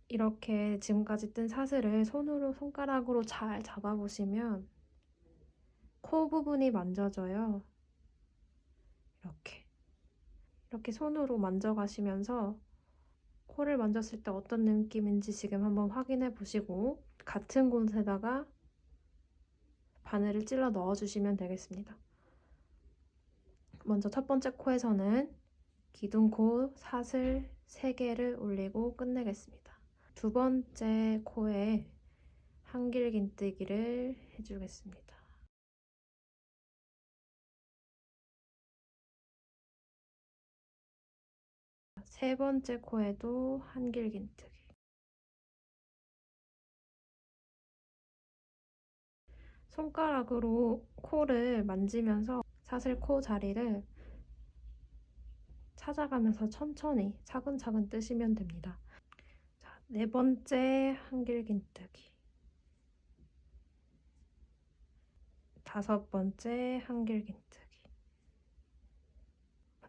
이렇게 지금까지 뜬 사슬을 손가락으로 잘 잡아보시면 코 부분이 만져져요. 이렇게 손으로 만져가시면서 코를 만졌을 때 어떤 느낌인지 지금 한번 확인해 보시고 같은 곳에다가 바늘을 찔러 넣어주시면 되겠습니다. 먼저 첫 번째 코에서는 기둥코 사슬 3개를 올리고 끝내겠습니다. 두 번째 코에 한길긴뜨기를 해주겠습니다. 세 번째 코에도 한길긴뜨기. 손가락으로 코를 만지면서 사슬 코 자리를 찾아가면서 천천히 차근차근 뜨시면 됩니다. 자, 네 번째 한길긴뜨기. 다섯 번째 한길긴뜨기.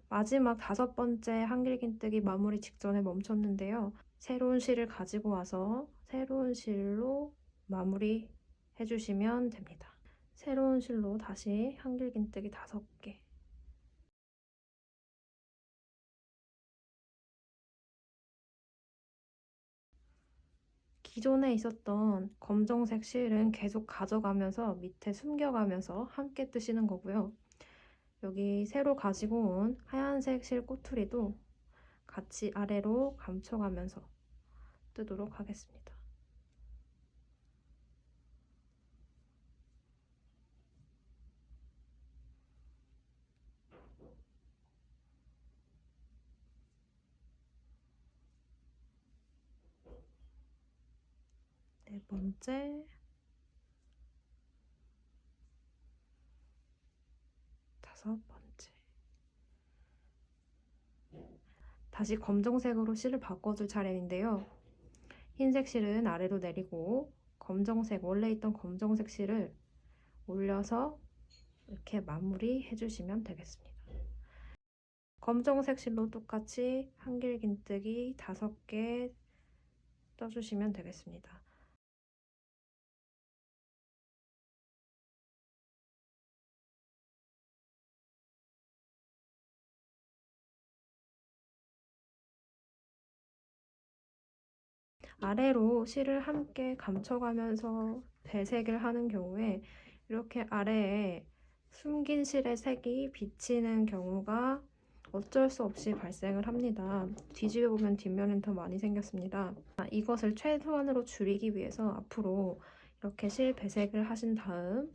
마지막 다섯 번째 한길긴뜨기 마무리 직전에 멈췄는데요. 새로운 실을 가지고 와서 새로운 실로 마무리 해주시면 됩니다. 새로운 실로 다시 한길긴뜨기 5개. 기존에 있었던 검정색 실은 계속 가져가면서 밑에 숨겨가면서 함께 뜨시는 거고요. 여기 새로 가지고 온 하얀색 실 꼬투리도 같이 아래로 감춰가면서 뜨도록 하겠습니다. 네 번째, 다섯 번째. 다시 검정색으로 실을 바꿔줄 차례인데요. 흰색 실은 아래로 내리고 원래 있던 검정색 실을 올려서 이렇게 마무리 해주시면 되겠습니다. 검정색 실로 똑같이 한길긴뜨기 5개 떠주시면 되겠습니다. 아래로 실을 함께 감춰가면서 배색을 하는 경우에 이렇게 아래에 숨긴 실의 색이 비치는 경우가 어쩔 수 없이 발생을 합니다. 뒤집어 보면 뒷면은 더 많이 생겼습니다. 이것을 최소한으로 줄이기 위해서 앞으로 이렇게 실 배색을 하신 다음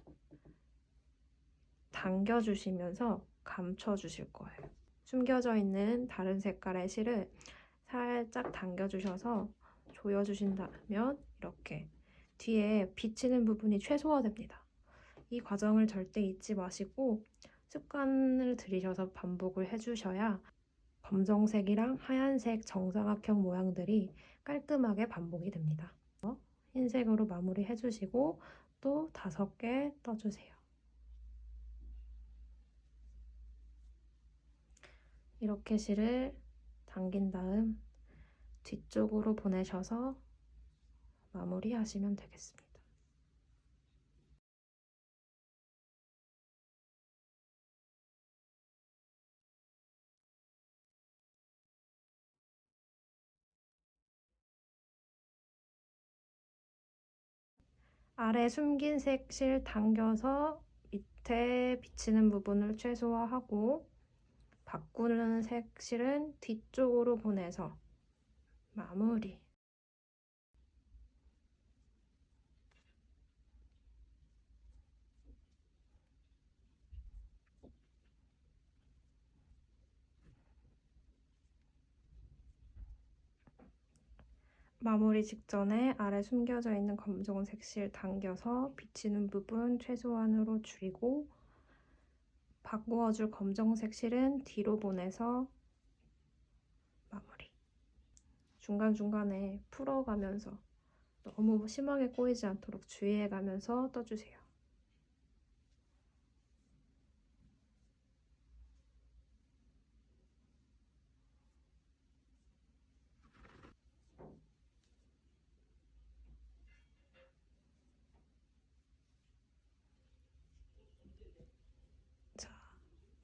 당겨주시면서 감춰주실 거예요. 숨겨져 있는 다른 색깔의 실을 살짝 당겨주셔서 조여주신다면 이렇게 뒤에 비치는 부분이 최소화됩니다. 이 과정을 절대 잊지 마시고 습관을 들이셔서 반복을 해주셔야 검정색이랑 하얀색 정사각형 모양들이 깔끔하게 반복이 됩니다. 흰색으로 마무리 해주시고 또 5개 떠주세요. 이렇게 실을 당긴 다음 뒤쪽으로 보내셔서 마무리하시면 되겠습니다. 아래 숨긴 색실 당겨서 밑에 비치는 부분을 최소화하고 바꾸는 색실은 뒤쪽으로 보내서 마무리. 마무리 직전에 아래 숨겨져 있는 검정색 실 당겨서 비치는 부분 최소한으로 줄이고 바꾸어줄 검정색 실은 뒤로 보내서 마무리. 중간중간에 풀어가면서 너무 심하게 꼬이지 않도록 주의해가면서 떠주세요.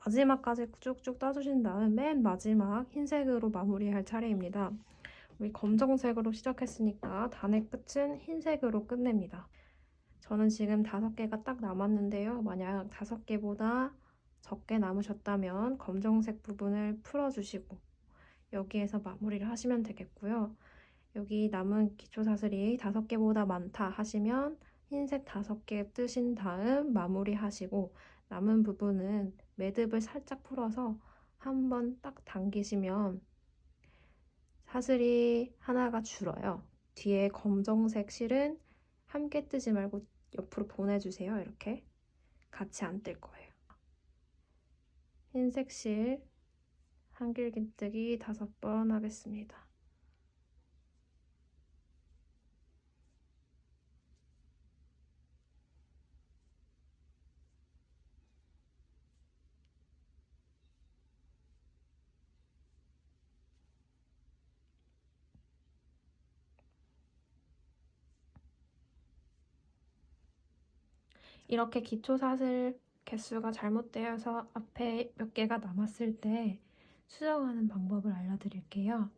마지막까지 쭉쭉 떠주신 다음 맨 마지막 흰색으로 마무리할 차례입니다. 우리 검정색으로 시작했으니까 단의 끝은 흰색으로 끝냅니다. 저는 지금 5개가 딱 남았는데요. 만약 5개보다 적게 남으셨다면 검정색 부분을 풀어주시고 여기에서 마무리를 하시면 되겠고요. 여기 남은 기초사슬이 5개보다 많다 하시면 흰색 5개 뜨신 다음 마무리 하시고 남은 부분은 매듭을 살짝 풀어서 한번 딱 당기시면 사슬이 하나가 줄어요. 뒤에 검정색 실은 함께 뜨지 말고 옆으로 보내주세요. 이렇게 같이 안 뜰 거예요. 흰색 실 한길긴뜨기 5번 하겠습니다. 이렇게 기초사슬 개수가 잘못되어서 앞에 몇 개가 남았을 때 수정하는 방법을 알려드릴게요.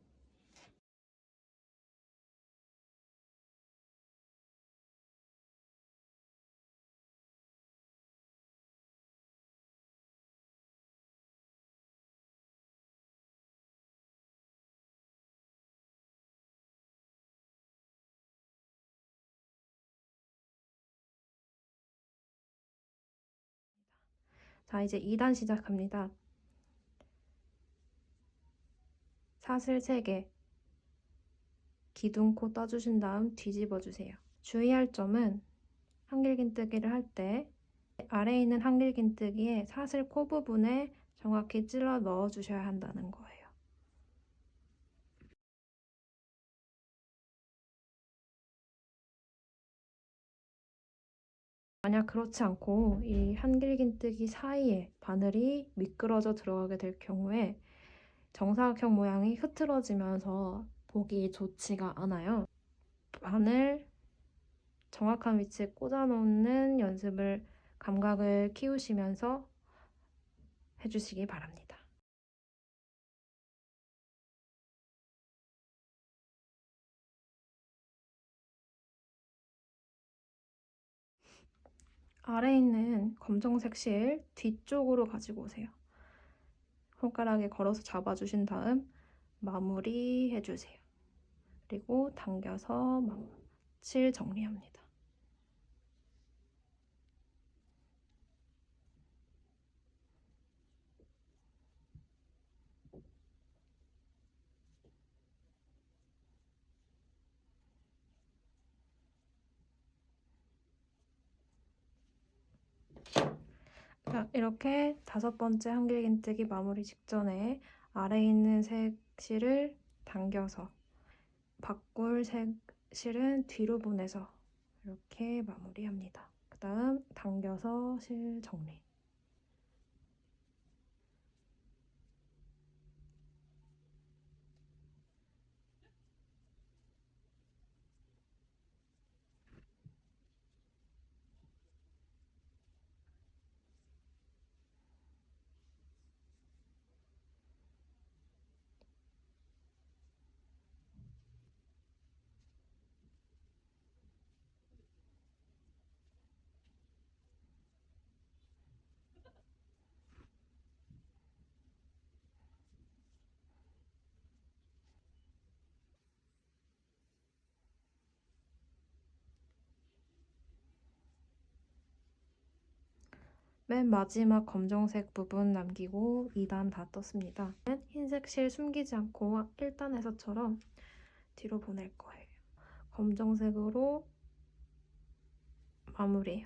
자, 이제 2단 시작합니다. 사슬 3개, 기둥코 떠주신 다음 뒤집어 주세요. 주의할 점은 한길긴뜨기를 할 때 아래에 있는 한길긴뜨기에 사슬 코 부분에 정확히 찔러 넣어 주셔야 한다는 거예요. 만약 그렇지 않고 이 한길긴뜨기 사이에 바늘이 미끄러져 들어가게 될 경우에 정사각형 모양이 흐트러지면서 보기 좋지가 않아요. 바늘 정확한 위치에 꽂아 놓는 연습을 감각을 키우시면서 해주시기 바랍니다. 아래에 있는 검정색 실 뒤쪽으로 가지고 오세요. 손가락에 걸어서 잡아주신 다음 마무리 해주세요. 그리고 당겨서 실 정리합니다. 자, 이렇게 5번째 한길긴뜨기 마무리 직전에 아래에 있는 색 실을 당겨서 바꿀 색 실은 뒤로 보내서 이렇게 마무리합니다. 그 다음 당겨서 실 정리. 맨 마지막 검정색 부분 남기고 2단 다 떴습니다. 흰색 실 숨기지 않고 1단에서처럼 뒤로 보낼 거예요. 검정색으로 마무리.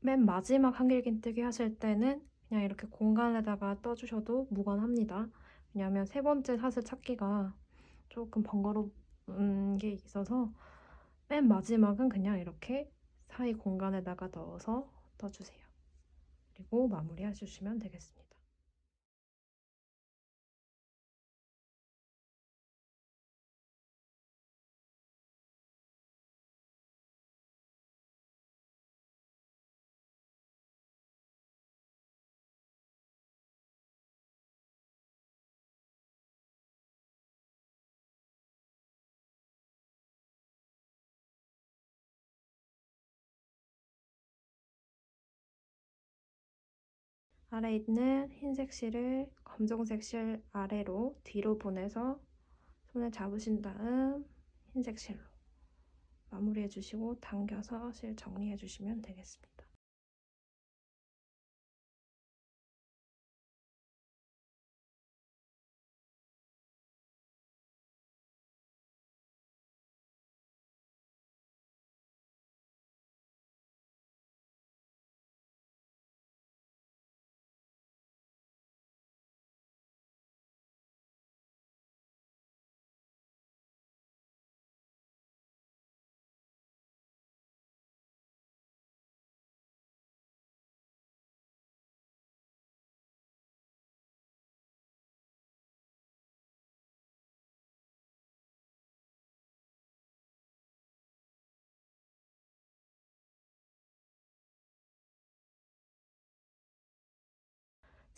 맨 마지막 한길긴뜨기 하실 때는 그냥 이렇게 공간에다가 떠주셔도 무관합니다. 왜냐하면 3번째 사슬 찾기가 조금 번거로운 게 있어서 맨 마지막은 그냥 이렇게 사이 공간에다가 넣어서 떠주세요. 그리고 마무리해 주시면 되겠습니다. 아래 있는 흰색 실을 검정색 실 아래로 뒤로 보내서 손을 잡으신 다음 흰색 실로 마무리해 주시고 당겨서 실 정리해 주시면 되겠습니다.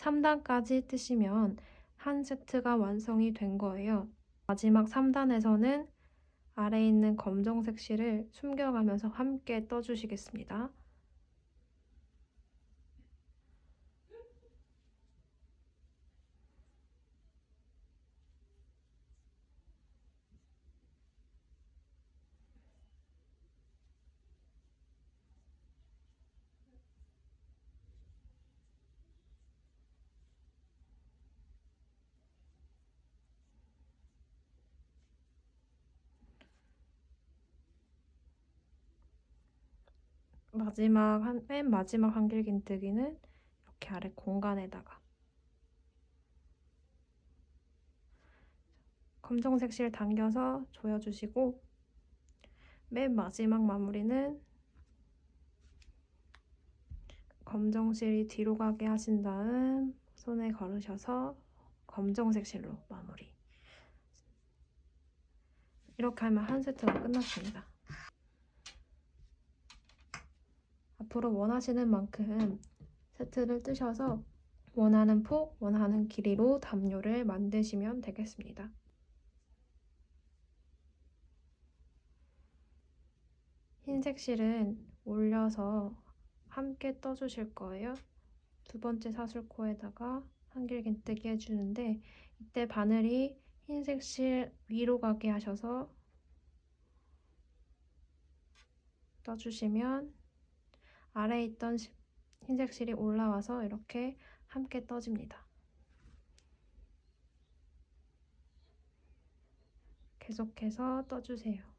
(3단까지) 뜨시면 한 세트가 완성이 된 거예요. 마지막 3단에서는 아래에 있는 검정색 실을 숨겨가면서 함께 떠주시겠습니다. 맨 마지막 한길긴뜨기는 이렇게 아래 공간에다가 검정색 실 당겨서 조여주시고 맨 마지막 마무리는 검정 실이 뒤로 가게 하신 다음 손에 걸으셔서 검정색 실로 마무리. 이렇게 하면 한 세트가 끝났습니다. 앞으로 원하시는 만큼 세트를 뜨셔서 원하는 폭, 원하는 길이로 담요를 만드시면 되겠습니다. 흰색 실은 올려서 함께 떠주실 거예요. 두 번째 사슬코에다가 한길긴뜨기 해주는데 이때 바늘이 흰색 실 위로 가게 하셔서 떠주시면 아래에 있던 흰색 실이 올라와서 이렇게 함께 떠집니다. 계속해서 떠주세요.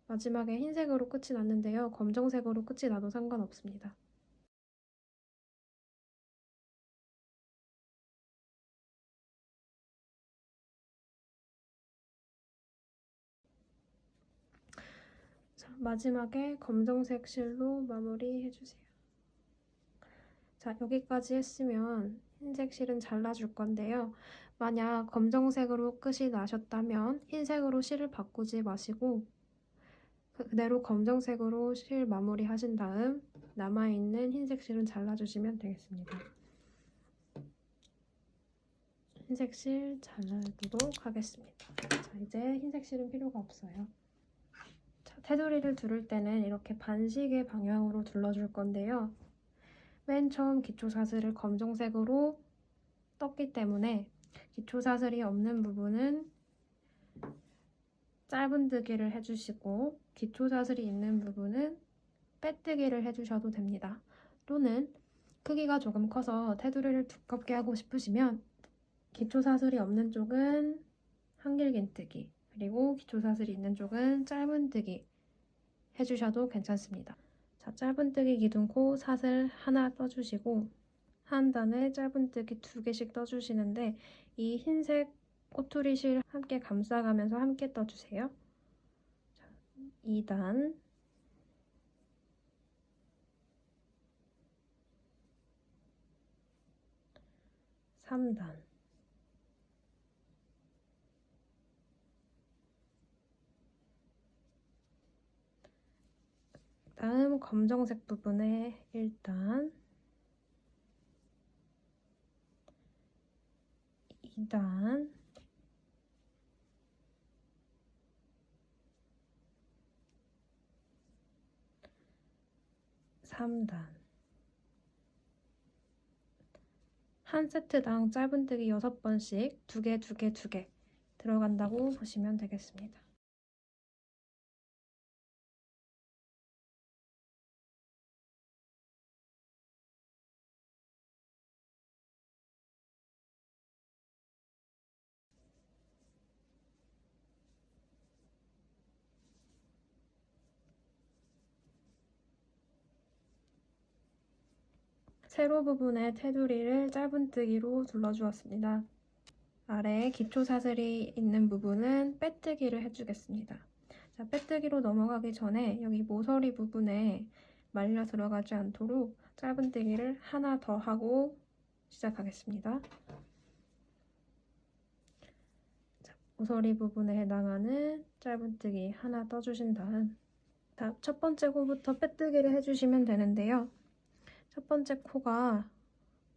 마지막에 흰색으로 끝이 났는데요. 검정색으로 끝이 나도 상관없습니다. 자, 마지막에 검정색 실로 마무리해주세요. 자, 여기까지 했으면 흰색 실은 잘라줄 건데요. 만약 검정색으로 끝이 나셨다면 흰색으로 실을 바꾸지 마시고 그대로 검정색으로 실 마무리 하신 다음 남아있는 흰색 실은 잘라주시면 되겠습니다. 흰색 실 잘라두도록 하겠습니다. 자, 이제 흰색 실은 필요가 없어요. 자, 테두리를 두를 때는 이렇게 반시계 방향으로 둘러줄 건데요. 맨 처음 기초사슬을 검정색으로 떴기 때문에 기초사슬이 없는 부분은 짧은뜨기를 해주시고 기초사슬이 있는 부분은 빼뜨기를 해주셔도 됩니다. 또는 크기가 조금 커서 테두리를 두껍게 하고 싶으시면 기초사슬이 없는 쪽은 한길긴뜨기 그리고 기초사슬이 있는 쪽은 짧은뜨기 해주셔도 괜찮습니다. 자, 짧은뜨기 기둥코 사슬 하나 떠주시고 한 단에 짧은뜨기 2개씩 떠주시는데 이 흰색 꼬투리 실 함께 감싸가면서 함께 떠주세요. 자, 2단 3단 다음 검정색 부분에 1단 2단 3단 한 세트당 짧은뜨기 6번씩 2개, 2개, 2개 들어간다고 보시면 되겠습니다. 세로 부분의 테두리를 짧은뜨기로 둘러주었습니다. 아래에 기초사슬이 있는 부분은 빼뜨기를 해주겠습니다. 자, 빼뜨기로 넘어가기 전에 여기 모서리 부분에 말려 들어가지 않도록 짧은뜨기를 하나 더 하고 시작하겠습니다. 자, 모서리 부분에 해당하는 짧은뜨기 하나 떠주신 다음 첫 번째 코부터 빼뜨기를 해주시면 되는데요. 첫 번째 코가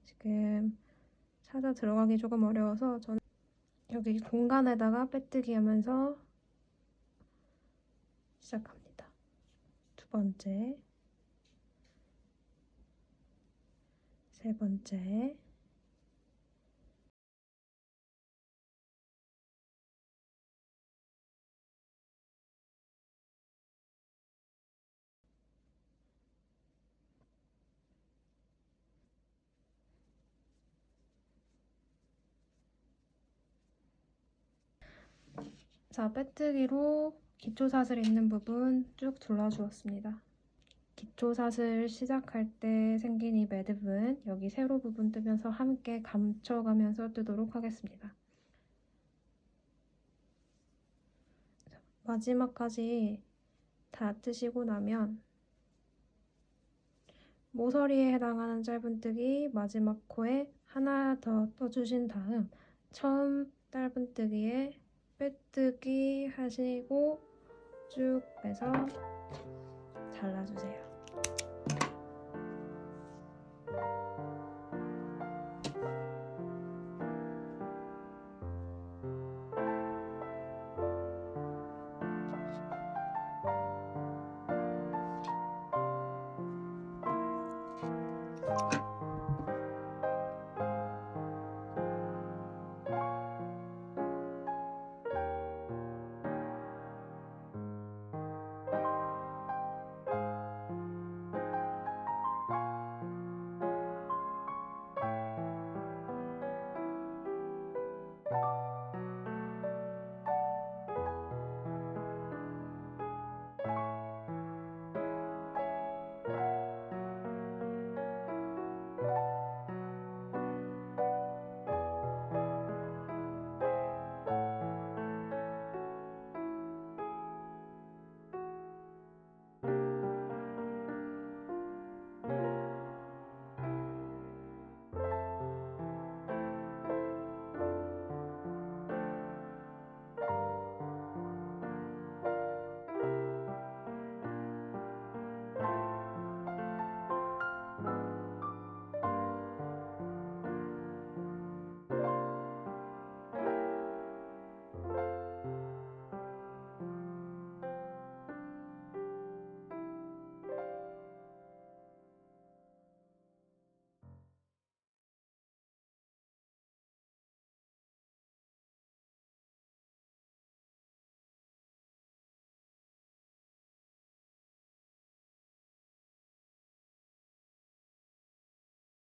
지금 찾아 들어가기 조금 어려워서 저는 여기 공간에다가 빼뜨기 하면서 시작합니다. 두 번째, 세 번째, 자, 빼뜨기로 기초사슬 있는 부분 쭉 둘러주었습니다. 기초사슬 시작할 때 생긴 이 매듭은 여기 세로 부분 뜨면서 함께 감춰가면서 뜨도록 하겠습니다. 자, 마지막까지 다 뜨시고 나면 모서리에 해당하는 짧은뜨기 마지막 코에 하나 더 떠주신 다음 처음 짧은뜨기에 빼뜨기 하시고 쭉 빼서 잘라주세요.